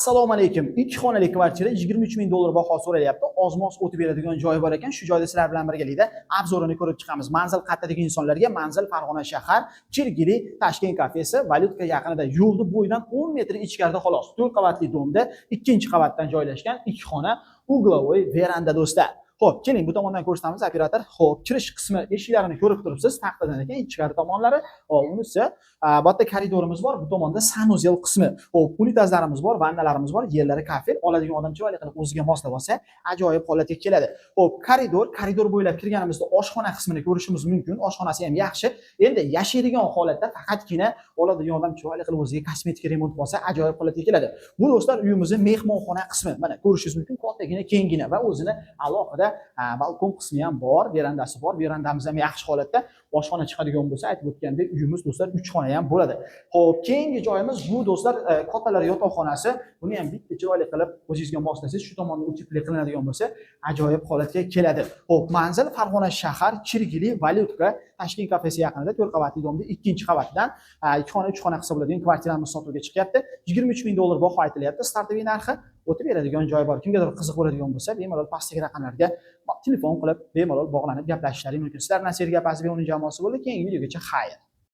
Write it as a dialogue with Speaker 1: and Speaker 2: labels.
Speaker 1: Assalomu alaykum. 2 xonali kvartira 23 ming dollar baho so'ralyapti. Ozmoz o'tib beradigan joyi bor ekan. Shu joyda sizlar bilan birgalikda obzorini ko'rib chiqamiz. Manzil qattadagi insonlarga manzil Farg'ona shahar, Chirgili, Tashkent kafesi, valyutka yaqinida, yo'lni bo'yidan 10 metr ichkarida xolos. 4 qavatli domda, ikkinchi qavatdan joylashgan 2 xona, uglovoy veranda do'stlar. Xo'p, keling bu tomondan ko'rsatamiz operator. Xo'p, kirish qismi eshiklarini ko'rib turibsiz. Taxtadan ekan, ichkari tomonlari. Hop, unisi bu yerda koridorimiz bor, bu tomonda sanuzel qismi. Xo'p, unitazlarimiz bor, vannalarimiz bor, yerlari kafel. Oladigan odam chiroyli qilib o'ziga moslab olsa, ajoyib holatga keladi. Xo'p, koridor bo'ylab kirganimizda oshxona qismini ko'rishimiz mumkin. Oshxonasi ham yaxshi. Endi yashaydigan holatda faqatgina oladigan odam chiroyli qilib o'ziga kosmetik remont qilsa, ajoyib holatga keladi. Bu do'stlar uyimizning mehmonxona qismi. Mana ko'rishingiz mumkin, kattagina, kengina va o'zini alohida balkon qismi ham bor, verandasi bor. Verandamiz ham yaxshi holatda. Oshxona chiqadigan bo'lsa, aytib o'tgandek, uyimiz do'stlar 3 xona ham bo'ladi. Xo'p, keyingi joyimiz bu do'stlar kattalar yotoqxonasi. Buni ham bitta chiroyli qilib o'zingizga moslasangiz, shu tomonda utipli qilinadigan bo'lsa, ajoyib holatga keladi. Xo'p, manzil Farg'ona shahar, Chirgili, valyutka, Tashkent kafesi yaqinida 4 qavatli domda, ikkinchi qavatdan 2 xona, 3 xona qilsa bo'ladigan kvartiramiz sotuvga chiqyapti. 23 ming dollar baho aytilyapti. Startoviy narxi o'tib beradigan joy bor. Kimgadir qiziq bo'ladigan bo'lsa, bemalol pastdagi raqamlarga telefon qilib bemalol bog'lanib gaplashishlaring mumkin. Sizlar bilan Sergey Apazov va uning jamoasi bo'ldi. Keyingi videogacha xayr.